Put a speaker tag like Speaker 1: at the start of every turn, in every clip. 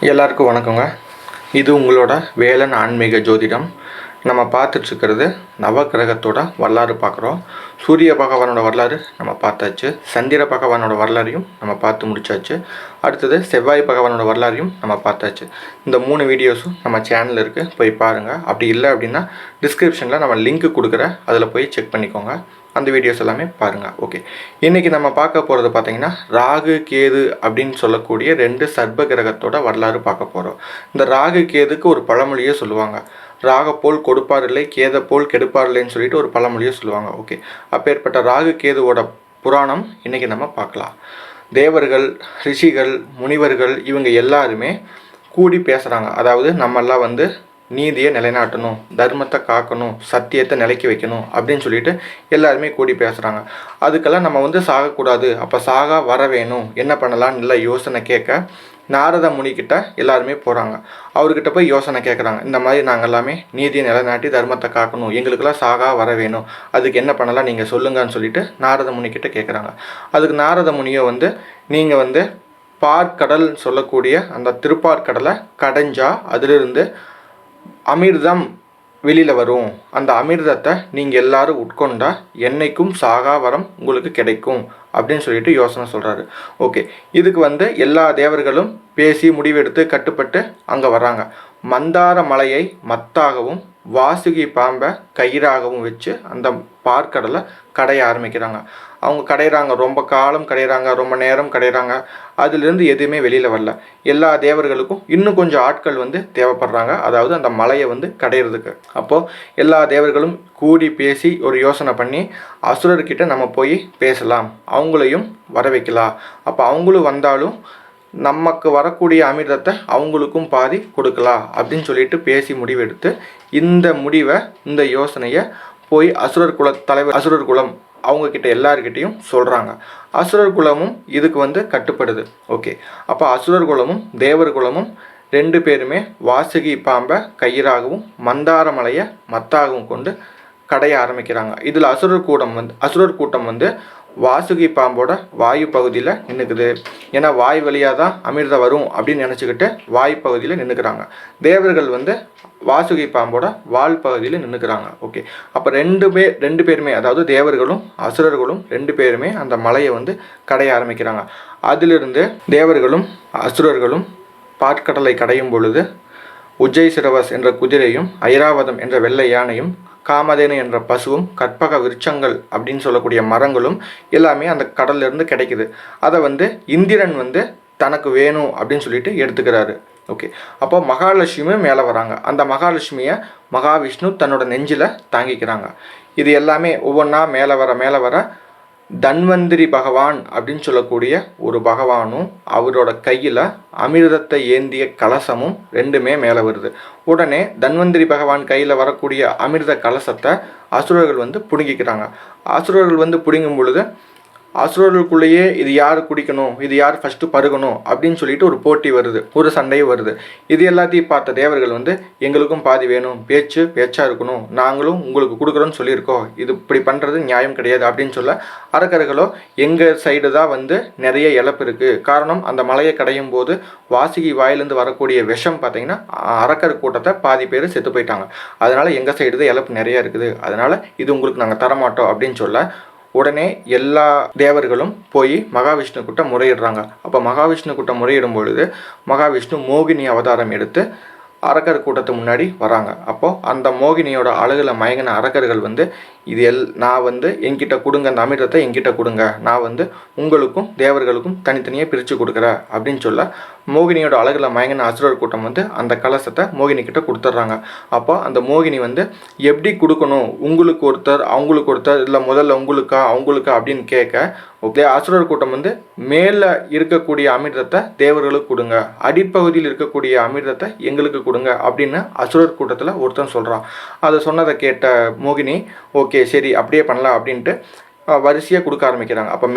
Speaker 1: எல்லாருக்கும் வணக்கங்க. இது உங்களோட வேலன் ஆன்மீக ஜோதிடம். நம்ம பார்த்துட்ருக்கிறது நவக்கிரகத்தோட வரலாறு பார்க்குறோம். சூரிய பகவானோட வரலாறு நம்ம பார்த்தாச்சு. சந்திர பகவானோட வரலாறையும் நம்ம பார்த்து முடிச்சாச்சு. அடுத்தது செவ்வாய் பகவானோட வரலாறையும் நம்ம பார்த்தாச்சு. இந்த 3 வீடியோஸும் நம்ம சேனலில் இருக்குது, போய் பாருங்கள். அப்படி இல்லை அப்படின்னா டிஸ்கிரிப்ஷனில் நம்ம லிங்க் கொடுக்குறேன், அதில் போய் செக் பண்ணிக்கோங்க. அந்த வீடியோஸ் எல்லாமே பாருங்கள். ஓகே, இன்றைக்கி நம்ம பார்க்க போகிறது பார்த்திங்கன்னா ராகு கேது அப்படின்னு சொல்லக்கூடிய 2 சர்ப்ப கிரகத்தோட வரலாறு பார்க்க போகிறோம். இந்த ராகு கேதுக்கு ஒரு பழமொழியே சொல்லுவாங்க, ராக போல் கொடுப்பார் இல்லை, கேதை போல் கெடுப்பார் இல்லைன்னு சொல்லிட்டு ஒரு பழமொழியே சொல்லுவாங்க. ஓகே, அப்பேற்பட்ட ராகு கேதுவோட புராணம் இன்றைக்கி நம்ம பார்க்கலாம். தேவர்கள், ரிஷிகள், முனிவர்கள் இவங்க எல்லாருமே கூடி பேசுகிறாங்க. அதாவது நம்மெல்லாம் நீதியை நிலைநாட்டணும், தர்மத்தை காக்கணும், சத்தியத்தை நிலைக்கி வைக்கணும் அப்படின்னு சொல்லிட்டு எல்லாருமே கூடி பேசுகிறாங்க. அதுக்கெல்லாம் நம்ம சாகக்கூடாது, அப்போ சாகா வர வேணும், என்ன பண்ணலான்னு இல்லை யோசனை கேட்க நாரத முனிக்கிட்ட எல்லாருமே போகிறாங்க. அவர்கிட்ட போய் யோசனை கேட்குறாங்க. இந்த மாதிரி நாங்கள் எல்லாமே நீதியை நிலைநாட்டி தர்மத்தை காக்கணும், எங்களுக்கெல்லாம் சாகா வர வேணும், அதுக்கு என்ன பண்ணலாம் நீங்கள் சொல்லுங்கன்னு சொல்லிட்டு நாரத முனிக்கிட்ட கேட்குறாங்க. அதுக்கு நாரத முனியை நீங்கள் பார்க்கடல் சொல்லக்கூடிய அந்த திருப்பார்கடலை கடைஞ்சா அதிலிருந்து அமிர்தம் வெளியில் வரும், அந்த அமிர்தத்தை நீங்கள் எல்லாரும் உட்கொண்டா என்னைக்கும் சாகா வரம் உங்களுக்கு கிடைக்கும் அப்படின்னு சொல்லிட்டு யோசனை சொல்கிறாரு. ஓகே, இதுக்கு எல்லா தேவர்களும் பேசி முடிவெடுத்து கட்டுப்பட்டு அங்கே வர்றாங்க. மந்தார மலையை மத்தாகவும் வாசுகி பாம்பை கயிறாகவும் வச்சு அந்த பார்க்கடலை கடைய ஆரம்பிக்கிறாங்க. அவங்க கடையிறாங்க, ரொம்ப காலம் கடையிறாங்க, ரொம்ப நேரம் கடையிறாங்க. அதுலேருந்து எதுவுமே வெளியில் வரல. எல்லா தேவர்களுக்கும் இன்னும் கொஞ்சம் ஆட்கள் தேவைப்படுறாங்க, அதாவது அந்த மலையை கடையிறதுக்கு. அப்போது எல்லா தேவர்களும் கூடி பேசி ஒரு யோசனை பண்ணி அசுரர்கிட்ட நம்ம போய் பேசலாம், அவங்களையும் வர வைக்கலாம். அப்போ அவங்களும் வந்தாலும் நமக்கு வரக்கூடிய அமிர்தத்தை அவங்களுக்கும் பாதி கொடுக்கலாம் அப்படின்னு சொல்லிட்டு பேசி முடிவெடுத்து இந்த யோசனையை போய் அசுரர் குல தலைவர் அசுரர் குலம் அவங்கக்கிட்ட எல்லார்கிட்டையும் சொல்கிறாங்க. அசுரர் குலமும் இதுக்கு கட்டுப்படுது. ஓகே, அப்போ அசுரர் குலமும் தேவர் குலமும் 2 பேருமே வாசுகி பாம்பை கயிறாகவும் மந்தார மலையை மத்தாகவும் கொண்டு கடைய ஆரம்பிக்கிறாங்க. இதில் அசுரர் கூட்டம் வாசுகி பாம்போட வாயு பகுதியில் நின்றுக்குது. ஏன்னா வாய் வழியாக தான் அமிர்தம் வரும் அப்படின்னு நினச்சிக்கிட்டு வாயு பகுதியில் நின்றுக்கிறாங்க. தேவர்கள் வாசுகி பாம்போட வால் பகுதியில் நின்றுக்கிறாங்க. ஓகே, அப்போ 2 பேருமே, அதாவது தேவர்களும் அசுரர்களும் 2 பேருமே அந்த மலையை கடைய ஆரம்பிக்கிறாங்க. அதிலிருந்து தேவர்களும் அசுரர்களும் பாற்கடலை கடையும் பொழுது உஜ்ஜை சிரவஸ் என்ற குதிரையும் ஐராவதம் என்ற வெள்ளை யானையும் காமதேனு என்ற பசுவும் கற்பக விருட்சங்கள் அப்படின்னு சொல்லக்கூடிய மரங்களும் எல்லாமே அந்த கடல்லிருந்து கிடைக்குது. அதை இந்திரன் தனக்கு வேணும் அப்படின்னு சொல்லிட்டு எடுத்துக்கிறாரு. ஓகே, அப்போ மகாலட்சுமியும் மேலே வராங்க. அந்த மகாலட்சுமியை மகாவிஷ்ணு தன்னோட நெஞ்சில் தாங்கிக்கிறாங்க. இது எல்லாமே ஒவ்வொன்றா மேலே வர தன்வந்திரி பகவான் அப்படின்னு சொல்லக்கூடிய ஒரு பகவானும் அவரோட கையில் அமிர்தத்தை ஏந்திய கலசமும் 2மே மேலே வருது. உடனே தன்வந்திரி பகவான் கையில் வரக்கூடிய அமிர்த கலசத்தை அசுரர்கள் பிடுங்கிக்கிறாங்க. அசுரர்கள் பிடுங்கும் பொழுது அசுரர்களுக்குள்ளேயே இது யார் குடிக்கணும், இது யார் ஃபஸ்ட்டு பருகணும் அப்படின்னு சொல்லிட்டு ஒரு போட்டி வருது, ஒரு சண்டையும் வருது. இது எல்லாத்தையும் பார்த்த தேவர்கள் எங்களுக்கும் பாதி வேணும், பேச்சாக இருக்கணும், நாங்களும் உங்களுக்கு கொடுக்குறோன்னு சொல்லியிருக்கோம், இது இப்படி பண்ணுறது நியாயம் கிடையாது அப்படின்னு சொல்ல அரக்கர்களோ எங்கள் சைடு தான் நிறைய இழப்பு இருக்குது. காரணம், அந்த மலையை கடையும் போது வாசுகி வாயிலேருந்து வரக்கூடிய விஷம் பார்த்திங்கன்னா அரக்கர் கூட்டத்தை பாதி பேர் செத்து போயிட்டாங்க. அதனால் எங்கள் சைடு தான் இழப்பு நிறையா இருக்குது, அதனால் இது உங்களுக்கு நாங்கள் தரமாட்டோம் அப்படின்னு சொல்ல உடனே எல்லா தேவர்களும் போய் மகாவிஷ்ணு கிட்ட முறையிடுறாங்க. அப்போ மகாவிஷ்ணு கிட்ட முறையிடும் பொழுது மகாவிஷ்ணு மோகினி அவதாரம் எடுத்து அரக்கர் கூட்டத்து முன்னாடி வராங்க. அப்போது அந்த மோகினியோட அழகில் மயங்கின அரக்கர்கள் நான் என்கிட்ட கொடுங்க, அந்த அமிர்தத்தை என்கிட்ட கொடுங்க, நான் உங்களுக்கும் தேவர்களுக்கும் தனித்தனியாக பிரித்து கொடுக்குறேன் அப்படின்னு சொல்ல மோகினியோட அழகில் மயங்கின அசுரர் கூட்டம் அந்த கலசத்தை மோகினி கிட்ட கொடுத்துட்றாங்க. அப்போ அந்த மோகினி எப்படி கொடுக்கணும், உங்களுக்கு ஒருத்தர் அவங்களுக்கு ஒருத்தர், இல்லை முதல்ல உங்களுக்கா அவங்களுக்கா அப்படின்னு கேட்க அசுரர் கூட்டம் மேலே இருக்கக்கூடிய அமிர்தத்தை தேவர்களுக்கு கொடுங்க, அடிப்பகுதியில் இருக்கக்கூடிய அமிர்தத்தை எங்களுக்கு கொடுங்க அப்படின்னு அசுரர் கூட்டத்தில் ஒருத்தன் சொல்கிறான். அதை சொன்னதை கேட்ட மோகினி ஓகே சரி அப்படியே பண்ணலாம் அப்படின்ட்டு வரிசையாக கொடுக்க ஆரம்பிக்கிறாங்க. அப்போ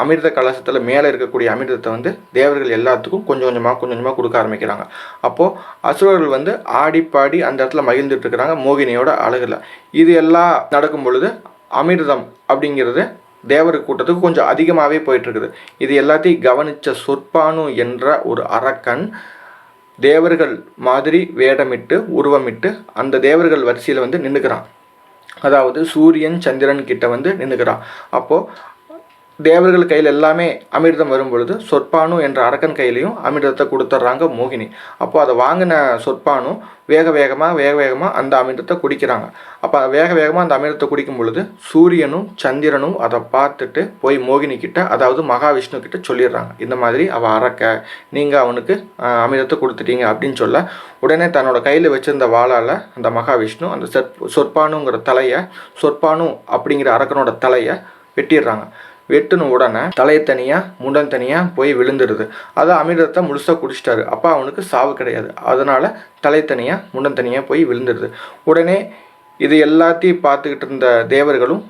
Speaker 1: அமிர்த கலசத்தில் மேலே இருக்கக்கூடிய அமிர்தத்தை தேவர்கள் எல்லாத்துக்கும் கொஞ்சம் கொஞ்சமாக கொடுக்க ஆரம்பிக்கிறாங்க. அப்போது அசுரர்கள் ஆடிப்பாடி அந்த இடத்துல மகிழ்ந்துட்டு இருக்கிறாங்க மோகினியோட அழகில். இது எல்லாம் நடக்கும் பொழுது அமிர்தம் அப்படிங்கிறது தேவர் கூட்டத்துக்கு கொஞ்சம் அதிகமாகவே போயிட்டுருக்குது. இது எல்லாத்தையும் கவனித்த சொற்பானு என்ற ஒரு அரக்கன் தேவர்கள் மாதிரி வேடமிட்டு உருவமிட்டு அந்த தேவர்கள் வரிசையில் வந்து நின்றுக்கிறான். அதாவது சூரியன் சந்திரன் கிட்ட வந்து நின்றுக்கிறான். அப்போது தேவர்கள் கையில் எல்லாமே அமிர்தம் வரும் பொழுது சொற்பானு என்ற அரக்கன் கையிலையும் அமிர்தத்தை கொடுத்துட்றாங்க மோகினி. அப்போ அதை வாங்கின சொற்பானு வேக வேகமாக அந்த அமிர்தத்தை குடிக்கிறாங்க. அப்போ வேக வேகமாக அந்த அமிர்தத்தை குடிக்கும் பொழுது சூரியனும் சந்திரனும் அதை பார்த்துட்டு போய் மோகினி கிட்ட, அதாவது மகாவிஷ்ணு கிட்ட சொல்லிடுறாங்க, இந்த மாதிரி அவள் அரக்க, நீங்கள் அவனுக்கு அமிர்தத்தை கொடுத்துட்டீங்க அப்படின்னு சொல்ல, உடனே தன்னோட கையில் வச்சிருந்த வாளால் அந்த மகாவிஷ்ணு அந்த சொற்பானுங்கிற தலையை, சொற்பானு அப்படிங்கிற அரக்கனோட தலையை வெட்டிடுறாங்க. வெட்டின உடனே தலையை தனியாக முண்டன் தனியாக போய் விழுந்துடுது. அதை அமிர்தத்தை முழுசாக குடிச்சிட்டாரு. அப்போ அவனுக்கு சாவு கிடையாது. அதனால் தலை தனியாக முண்டன் தனியாக போய் விழுந்துடுது. உடனே இது எல்லாத்தையும் பார்த்துக்கிட்டு இருந்த தேவர்களும்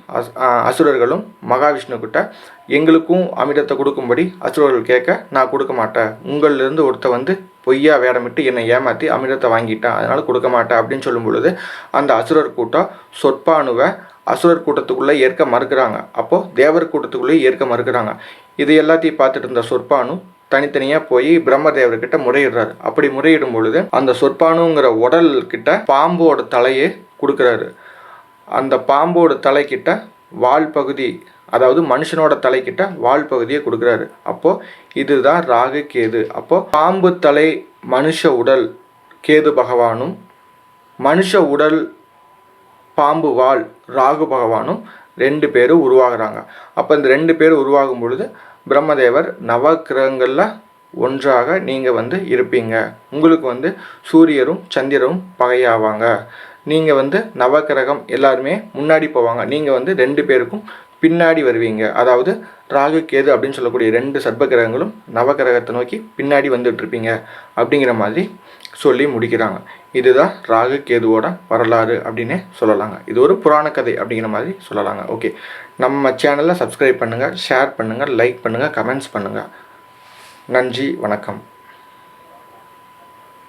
Speaker 1: அசுரர்களும் மகாவிஷ்ணுக்கிட்ட, எங்களுக்கும் அமிர்தத்தை கொடுக்கும்படி அசுரர்கள் கேட்க, நான் கொடுக்க மாட்டேன், உங்களிலிருந்து ஒருத்த வந்து பொய்யா வேடமிட்டு என்னை ஏமாற்றி அமிர்தத்தை வாங்கிட்டான், அதனால் கொடுக்க மாட்டேன் அப்படின்னு சொல்லும் பொழுது அந்த அசுரர் கூட்டம் சொற்பானுவை அசுரர் கூட்டத்துக்குள்ளே ஏற்க மறுக்கிறாங்க. அப்போது தேவர் கூட்டத்துக்குள்ளேயே ஏற்க மறுக்கிறாங்க. இது எல்லாத்தையும் பார்த்துட்டு இருந்த சொற்பானு தனித்தனியாக போய் பிரம்மதேவர்கிட்ட முறையிடுறாரு. அப்படி முறையிடும் பொழுது அந்த சொற்பானுங்கிற உடல் கிட்ட பாம்போட தலையே கொடுக்குறாரு. அந்த பாம்போட தலைக்கிட்ட வால் பகுதி, அதாவது மனுஷனோட தலைக்கிட்ட வால் பகுதியை கொடுக்குறாரு. அப்போது இதுதான் ராகு கேது. அப்போது பாம்பு தலை மனுஷ உடல் கேது பகவானும், மனுஷ உடல் பாம்பு வால் ராகு பகவானும் 2 பேரும் உருவாகிறாங்க. அப்போ இந்த 2 பேர் உருவாகும் பொழுது பிரம்மதேவர், நவக்கிரகங்களில் ஒன்றாக நீங்கள் வந்து இருப்பீங்க, உங்களுக்கு வந்து சூரியரும் சந்திரரும் பகையாவாங்க, நீங்கள் வந்து நவக்கிரகம் எல்லாருமே முன்னாடி போவாங்க, நீங்கள் வந்து 2 பேருக்கும் பின்னாடி வருவீங்க. அதாவது ராகு கேது அப்படின்னு சொல்லக்கூடிய 2 சர்ப்ப கிரகங்களும் நவக்கிரகத்தை நோக்கி பின்னாடி வந்துட்டுருப்பீங்க அப்படிங்கிற மாதிரி சொல்லி முடிக்கிறாங்க. இதுதான் ராகு கேதுவோட வரலாறு அப்படின்னே சொல்லலாங்க. இது ஒரு புராண கதை அப்படிங்கிற மாதிரி சொல்லலாங்க. ஓகே, நம்ம சேனலை சப்ஸ்கிரைப் பண்ணுங்கள், ஷேர் பண்ணுங்கள், லைக் பண்ணுங்கள், கமெண்ட்ஸ் பண்ணுங்கள். நன்றி, வணக்கம்.